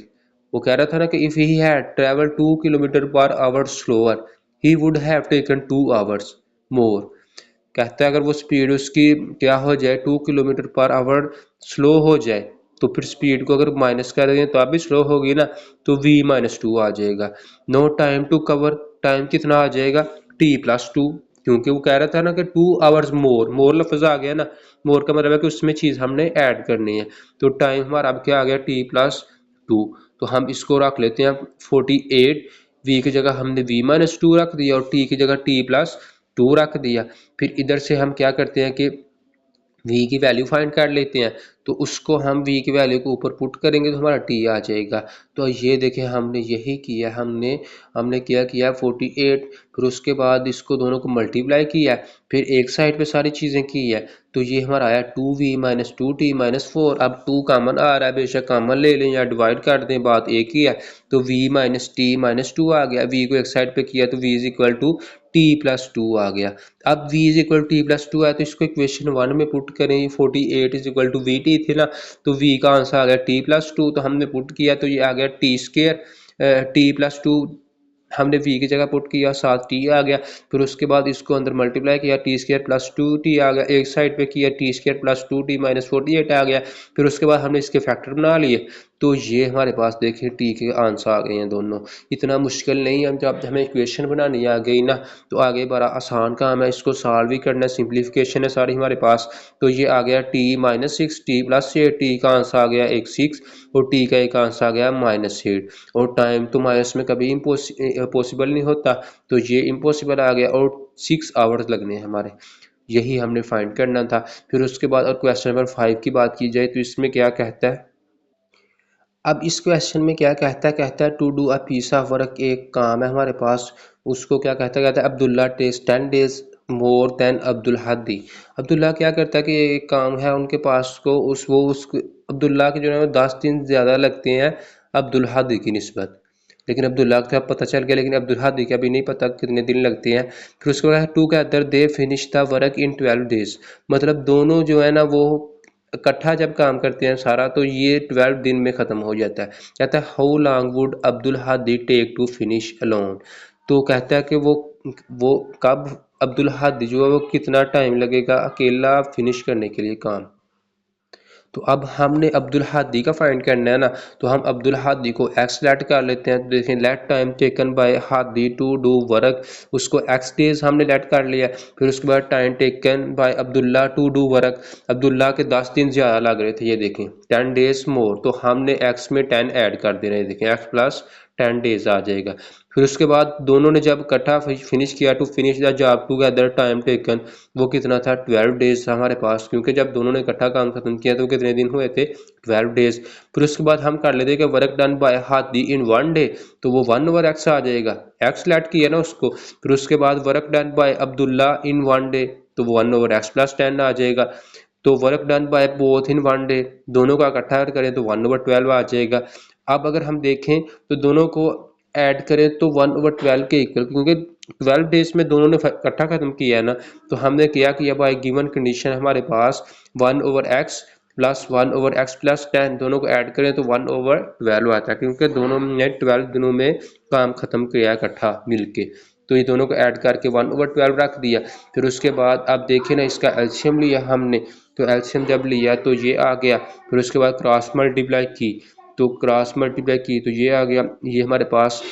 वो कह रहा था ना कि if he had travel 2 kilometre per hour slower, he would have taken 2 hours more. कहता है अगर वो स्पीड उसकी क्या हो जाए, 2 किलोमीटर पर आवर स्लो हो जाए, तो फिर स्पीड को अगर माइनस कर दें तो अभी स्लो होगी ना, तो v-2 आ जाएगा। No time to cover, time कितना आ जाएगा, t+2, क्योंकि वो कह रहा था ना कि 2 आवर्स मोर, मोर लफ्ज आ गया ना, मोर का मतलब है कि उसमें चीज़ हमने ऐड करनी है। तो टाइम हमारा अब क्या आ गया, t+2। तो हम इसको रख लेते हैं 48, v की जगह हमने v-2 रख दिया, और t की जगह t+2 रख दिया। फिर इधर से हम क्या करते हैं कि v की वैल्यू फाइंड कर लेते हैं। तो उसको हम v की वैल्यू को ऊपर पुट करेंगे तो हमारा t आ जाएगा। तो ये देखें हमने यही किया, हमने हमने क्या किया 48, फिर उसके बाद इसको दोनों को मल्टीप्लाई किया, फिर एक साइड पे सारी चीज़ें की है। तो ये हमारा आया 2v-2t-4। अब 2 कॉमन आ रहा है, बेशक कॉमन ले लें या डिवाइड कर दें, बात एक ही है। तो v-t-2 आ गया, v को एक साइड पे किया तो v is equal to t+2 आ गया। अब v is equal to t+2 है, तो इसको इक्वेशन 1 में पुट करें। 48 is equal to V T थी ना, तो v का आंसर आ गया t+2, तो हमने पुट किया तो ये आ गया t², t+2 हमने v की जगह पुट किया, साथ t आ गया। फिर उसके बाद इसको अंदर मल्टीप्लाई किया, t² + 2t आ गया, एक साइड पे किया t² + 2t -48 आ गया। फिर उसके बाद हमने इसके फैक्टर बना लिए, तो ये हमारे पास देखिए t के आंसर आ गए हैं दोनों। इतना मुश्किल नहीं है, जब हमें इक्वेशन बनानी आ गई ना, तो आगे बड़ा आसान काम है, इसको सॉल्व भी करना है, सिंप्लीफिकेशन है सारी हमारे पास। तो ये आ गया t-6, t+8, t का आंसर आ गया 6, और t का एक आंसर आ गया -8। और टाइम तो माइनस में कभी पॉसिबल नहीं होता, तो ये इम्पॉसिबल आ गया, और 6 आवर्स लगने हैं हमारे। यही हमने फाइंड करना था। फिर उसके बाद और क्वेश्चन नंबर 5 की बात की जाए तो इसमें क्या कहता है। अब इस क्वेश्चन में क्या कहता है to do a piece of work, एक काम है हमारे पास, उसको क्या कहता है, कहता है Abdullah takes 10 days more than Abdul Hadi. Abdullah क्या करता है कि एक काम है उनके पास को उस अब्दुल्ला के जो है 10 दिन ज़्यादा लगते हैं अब्दुल हादी की निस्बत। लेकिन अब्दुल्ला का पता चल गया, लेकिन अब्दुल हादी का भी नहीं पता कितने दिन लगते हैं। फिर उसके बाद together they finish the work in 12 days. मतलब दोनों जो है ना वो इकट्ठा जब काम करते हैं सारा, तो ये 12 दिन में ख़त्म हो जाता है। कहता है how long would Abdul Hadi take to finish alone. तो कहता है कि वो कब अब्दुल हादी जो है वो कितना टाइम लगेगा अकेला फिनिश करने के लिए काम। तो अब हमने अब्दुल हादी का फाइंड करना है ना, तो हम अब्दुल हादी को एक्स लेट कर लेते हैं। तो देखें let time taken by Hadi to do work, उसको एक्स डेज हमने लेट कर लिया। फिर उसके बाद time taken by Abdullah to do work, Abdullah के 10 दिन ज़्यादा लग रहे थे, ये देखें 10 डेज मोर, तो हमने एक्स में 10 ऐड कर देना है। देखें एक्स प्लस 10 डेज आ जाएगा। फिर उसके बाद दोनों ने जब इकट्ठा फिनिश किया, to finish the job together time taken, वो कितना था 12 डेज था हमारे पास, क्योंकि जब दोनों ने इकट्ठा काम खत्म किया तो कितने दिन हुए थे 12 डेज। फिर उसके बाद हम कर लेते कि work done by Hadi in 1 day, तो वो 1 ओवर एक्स आ जाएगा, एक्स लेट किया ना उसको। फिर उसके बाद work done by Abdullah in 1 day, तो वो 1 ओवर एक्स प्लस 10 आ जाएगा। तो work done by both in 1 day, दोनों का इकट्ठा करें तो 1 ओवर 12 आ जाएगा। अब अगर हम देखें तो दोनों को ऐड करें तो 1 ओवर 12 के इक्वल, क्योंकि 12 डेज में दोनों ने इकट्ठा खत्म किया है ना, तो हमने क्या किया बाय गिवन कंडीशन हमारे पास 1 over x plus 1 over x plus 10 दोनों को ऐड करें तो 1 ओवर 12 आता है, क्योंकि दोनों ने 12 दिनों में काम खत्म किया इकट्ठा मिलके। तो ये दोनों को ऐड करके 1 ओवर 12 रख दिया। फिर उसके बाद अब देखें ना, इसका एल्शियम लिया हमने, तो एल्शियम जब लिया तो ये आ गया। फिर उसके बाद क्रॉस मल्टीप्लाई की, तो क्रॉस मल्टीप्लाई की तो ये आ गया, ये हमारे पास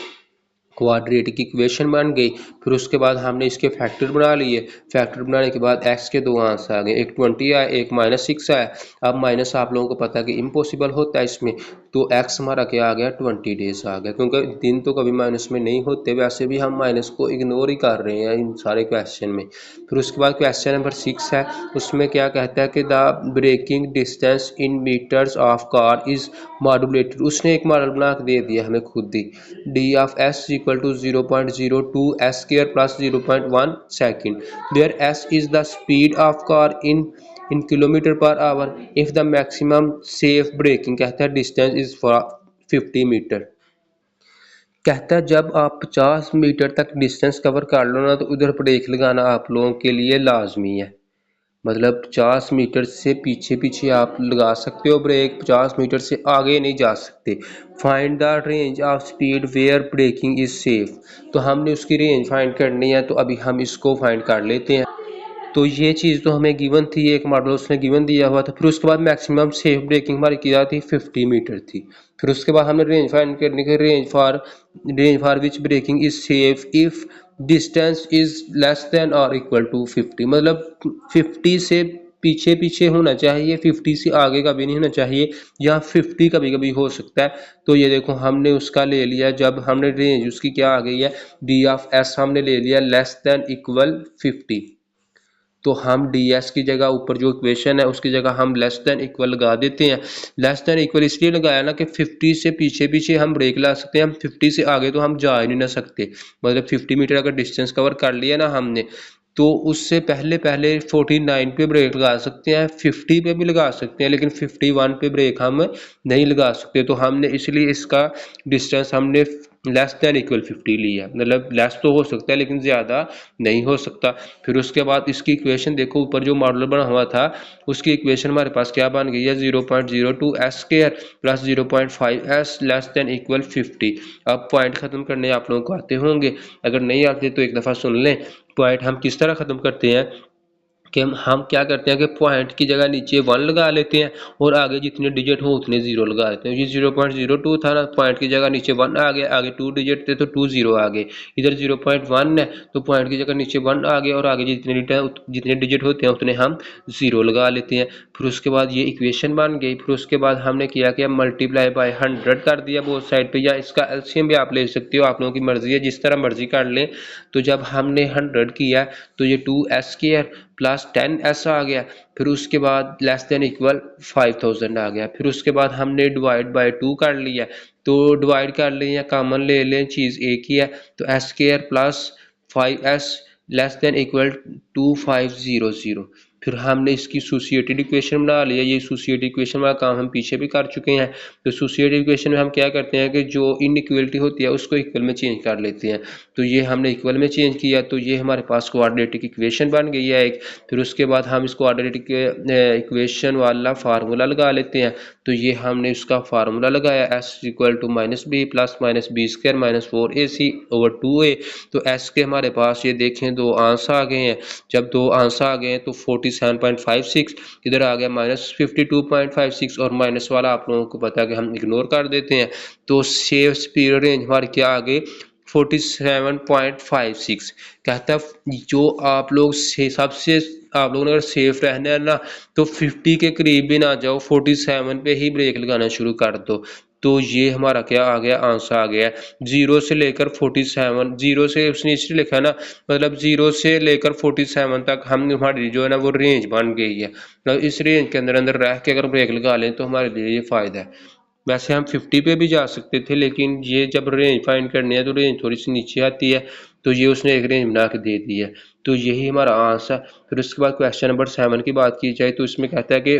क्वाड्रेटिक इक्वेशन बन गई। फिर उसके बाद हमने इसके फैक्टर बना लिए। फैक्टर बनाने के बाद एक्स के दो आंसर आ गए, एक 20 आया, एक -6 आया। अब माइनस आप लोगों को पता है कि इम्पॉसिबल होता है इसमें, तो एक्स हमारा क्या आ गया 20 डेज आ गया, क्योंकि दिन तो कभी माइनस में नहीं होते, वैसे भी हम माइनस को इग्नोर ही कर रहे हैं इन सारे क्वेश्चन में। फिर उसके बाद क्वेश्चन नंबर 6 है, उसमें क्या कहता है कि the braking distance in meters of car is modulated. उसने एक मॉडल बना के दे दिया हमें खुद ही, d of s equal to 0.02 s square plus 0.1 second, where s is the speed of car in kilometer per hour if the maximum safe braking, कहता है डिस्टेंस इज 50 मीटर। कहता है जब आप 50 मीटर तक डिस्टेंस कवर कर लो ना, तो उधर ब्रेक लगाना आप लोगों के लिए लाजमी है। मतलब 50 मीटर से पीछे पीछे आप लगा सकते हो ब्रेक, 50 मीटर से आगे नहीं जा सकते। Find the range of speed where braking is safe, तो हमने उसकी रेंज फाइंड करनी है, तो अभी हम इसको फाइंड कर लेते हैं। तो ये चीज़ तो हमें गिवन थी, एक मॉडल उसने गिवन दिया हुआ था। फिर उसके बाद मैक्सिमम सेफ ब्रेकिंग हमारी क्या थी 50 मीटर थी। फिर उसके बाद हमने रेंज फाइंड करने के, range for which braking is safe if distance is less than और इक्वल टू 50, मतलब 50 से पीछे पीछे होना चाहिए, 50 से आगे का भी नहीं होना चाहिए, या 50 कभी कभी हो सकता है। तो ये देखो हमने उसका ले लिया, जब हमने रेंज उसकी क्या आ गई है डी ऑफ एस हमने ले लिया लेस देन इक्वल 50, तो हम डी एस की जगह ऊपर जो इक्वेशन है उसकी जगह हम लेस देन इक्वल लगा देते हैं। लेस देन इक्वल इसलिए लगाया ना कि 50 से पीछे पीछे हम ब्रेक ला सकते हैं, हम 50 से आगे तो हम जा ही नहीं ना सकते। मतलब 50 मीटर अगर डिस्टेंस कवर कर लिया ना हमने, तो उससे पहले पहले 49 पे ब्रेक लगा सकते हैं, 50 पे भी लगा सकते हैं, लेकिन 51 पे ब्रेक हम नहीं लगा सकते। तो हमने इसलिए इसका डिस्टेंस हमने लेस देन इक्वल 50 लिया, मतलब लेस तो हो सकता है लेकिन ज़्यादा नहीं हो सकता। फिर उसके बाद इसकी इक्वेशन देखो, ऊपर जो मॉडल बना हुआ था उसकी इक्वेशन हमारे पास क्या बन गई है 0.02 s square plus 0.5 S less than equal 50। अब पॉइंट खत्म करने आप लोगों को आते होंगे, अगर नहीं आते तो एक दफ़ा सुन लें। पॉइंट हम किस तरह ख़त्म करते हैं कि हम क्या करते हैं कि पॉइंट की जगह नीचे 1 लगा लेते हैं और आगे जितने डिजिट हो उतने 0 लगा लेते हैं। ये 0.02 था ना, पॉइंट की जगह नीचे 1 आ गया, आगे 2 डिजिट थे तो 2 0 आ गए। इधर 0.1 है तो पॉइंट की जगह नीचे 1 आ गया और आगे जितने डिजिट होते हैं उतने हम 0 लगा लेते हैं। फिर उसके बाद ये इक्वेशन बन गई। फिर उसके बाद हमने किया कि मल्टीप्लाई बाय 100 कर दिया बोथ साइड पे, या इसका एलसीएम भी आप ले सकते हो, आप लोगों की मर्जी है, जिस तरह मर्जी कर लें। तो जब हमने 100 किया तो ये 2s स्क्वायर प्लस 10s आ गया। फिर उसके बाद लेस देन इक्वल 5000 आ गया। फिर उसके बाद हमने डिवाइड बाय 2 कर लिया, तो डिवाइड कर लें या कॉमन ले लें, चीज़ एक ही है। तो S square plus 5s less than equal 2500। फिर हमने इसकी एसोसिएटेड इक्वेशन बना लिया। ये एसोसिएटेड इक्वेशन वाला काम हम पीछे भी कर चुके हैं। तो एसोसिएटेड इक्वेशन में हम क्या करते हैं कि जो इनइक्वलिटी होती है उसको इक्वल में चेंज कर लेते हैं। तो ये हमने इक्वल में चेंज किया तो ये हमारे पास क्वाड्रेटिक इक्वेशन बन गई है एक। फिर उसके बाद हम इस क्वाड्रेटिक इक्वेशन वाला फार्मूला लगा लेते हैं। तो ये हमने उसका फार्मूला लगाया, S equal to minus B plus minus B square minus 4ac over 2a। तो एस के हमारे पास ये देखें दो आंसर आ गए हैं। जब दो आंसर आ गए हैं तो 47.56 इधर आ गया माइनस 52.56, और माइनस वाला आप लोगों को पता है कि हम इग्नोर कर देते हैं। तो सेव स्पीड रेंज हमारी क्या आ गई 47.56। कहता है जो आप लोग से सबसे आप लोगों ने अगर सेफ रहना है ना तो 50 के करीब भी ना जाओ, 47 पे ही ब्रेक लगाना शुरू कर दो। तो ये हमारा क्या आ गया आंसर आ गया 0 से लेकर 47। 0 से उसने इसलिए लिखा ना, मतलब 0 से लेकर 47 तक हम हमारी जो है ना वो रेंज बन गई है। मतलब इस रेंज के अंदर अंदर रह के अगर ब्रेक लगा लें तो हमारे लिए ये फ़ायदा है। वैसे हम 50 पे भी जा सकते थे, लेकिन ये जब रेंज फाइंड करनी है तो रेंज थोड़ी सी नीचे आती है, तो ये उसने एक रेंज बना के दे दी है। तो यही हमारा आंसर। फिर उसके बाद क्वेश्चन नंबर 7 की बात की जाए तो इसमें कहता है कि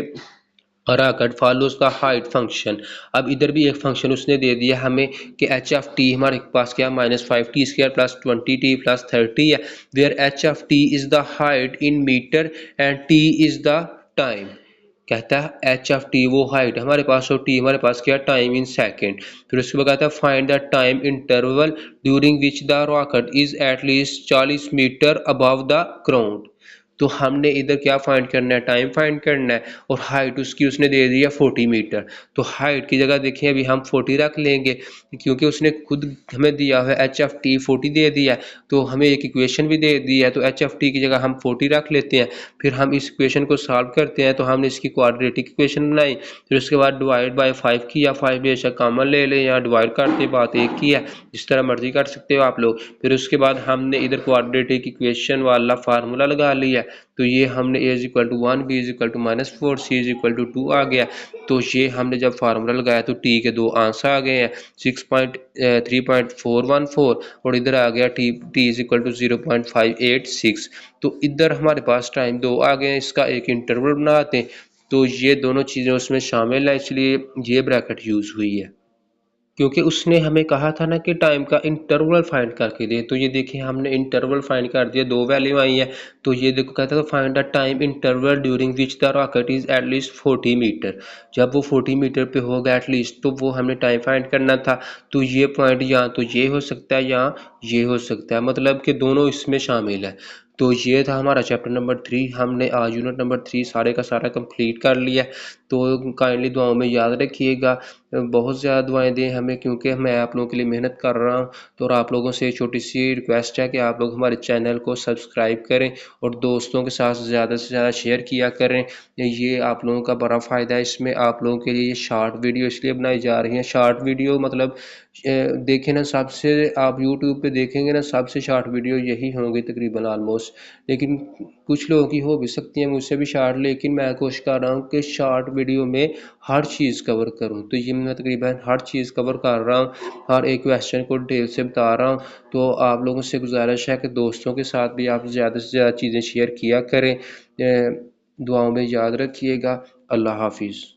अराकट फॉलोज द हाइट फंक्शन। अब इधर भी एक फंक्शन उसने दे दिया हमें कि एच ऑफ टी हमारे पास क्या -5t² प्लस 20t प्लस 30 है, where H of T is the height in metre and T is the time. कहता है एच ऑफ टी वो हाइट हमारे पास और टी हमारे पास क्या टाइम इन सेकेंड। फिर उसके बाद कहता है find the time interval during which the rocket is at least 40 metre above the ground. तो हमने इधर क्या फाइंड करना है, टाइम फाइंड करना है, और हाइट उसकी उसने दे दी है 40 मीटर। तो हाइट की जगह देखिए अभी हम 40 रख लेंगे, क्योंकि उसने खुद हमें दिया है एच एफ टी 40 दे दिया है। तो हमें एक इक्वेशन भी दे दी है, तो एच एफ टी की जगह हम 40 रख लेते हैं। फिर हम इस इक्वेशन को सॉल्व करते हैं, तो हमने इसकी क्वाड्रेटिक इक्वेशन बनाई। फिर उसके बाद डिवाइड बाय 5 की, या 5 बेशक कॉमन ले लें या डिवाइड करते बात एक ही है, जिस तरह मर्जी कर सकते हो आप लोग। फिर उसके बाद हमने इधर क्वाड्रेटिक इक्वेशन वाला फार्मूला लगा लिया। तो ये हमने a is equal to 1, b is equal to -4, c is equal to 2 आ गया। तो ये हमने जब फार्मूला लगाया तो t के दो आंसर आ गए हैं 3.414, और इधर आ गया t इज इक्वल टू 0.586। तो इधर हमारे पास टाइम दो आ गए हैं, इसका एक इंटरवल बनाते हैं। तो ये दोनों चीज़ें उसमें शामिल है, इसलिए ये ब्रैकेट यूज़ हुई है। क्योंकि उसने हमें कहा था ना कि टाइम का इंटरवल फाइंड करके दे। तो ये देखिए हमने इंटरवल फाइंड कर दिया, दो वैल्यू आई है। तो ये देखो कहता था find the time interval during which the rocket is at least 40 metre. जब वो 40 मीटर पे होगा एटलीस्ट, तो वो हमने टाइम फाइंड करना था। तो ये पॉइंट या तो ये हो सकता है या ये हो सकता है, मतलब कि दोनों इसमें शामिल है। तो ये था हमारा चैप्टर नंबर 3। हमने आज यूनिट नंबर 3 सारे का सारा कंप्लीट कर लिया। तो काइंडली दुआओं में याद रखिएगा, बहुत ज़्यादा दुआएं दें हमें, क्योंकि मैं आप लोगों के लिए मेहनत कर रहा हूँ। तो और आप लोगों से एक छोटी सी रिक्वेस्ट है कि आप लोग हमारे चैनल को सब्सक्राइब करें और दोस्तों के साथ ज़्यादा से ज़्यादा शेयर किया करें। ये आप लोगों का बड़ा फ़ायदा है। इसमें आप लोगों के लिए शॉर्ट वीडियो इसलिए बनाई जा रही हैं, शॉर्ट वीडियो मतलब देखें ना, सबसे आप यूट्यूब पे देखेंगे ना सबसे शॉर्ट वीडियो यही होंगी तकरीबन ऑलमोस्ट। लेकिन कुछ लोगों की हो भी सकती है मुझसे भी शॉर्ट, लेकिन मैं कोशिश कर रहा हूँ कि शॉर्ट वीडियो में हर चीज़ कवर करूँ। तो ये मैं तकरीबन हर चीज़ कवर कर रहा हूँ, हर एक क्वेश्चन को डिटेल से बता रहा हूँ। तो आप लोगों से गुजारिश है कि दोस्तों के साथ भी आप ज़्यादा से ज़्यादा चीज़ें शेयर किया करें। दुआओं में याद रखिएगा। अल्लाह हाफिज़।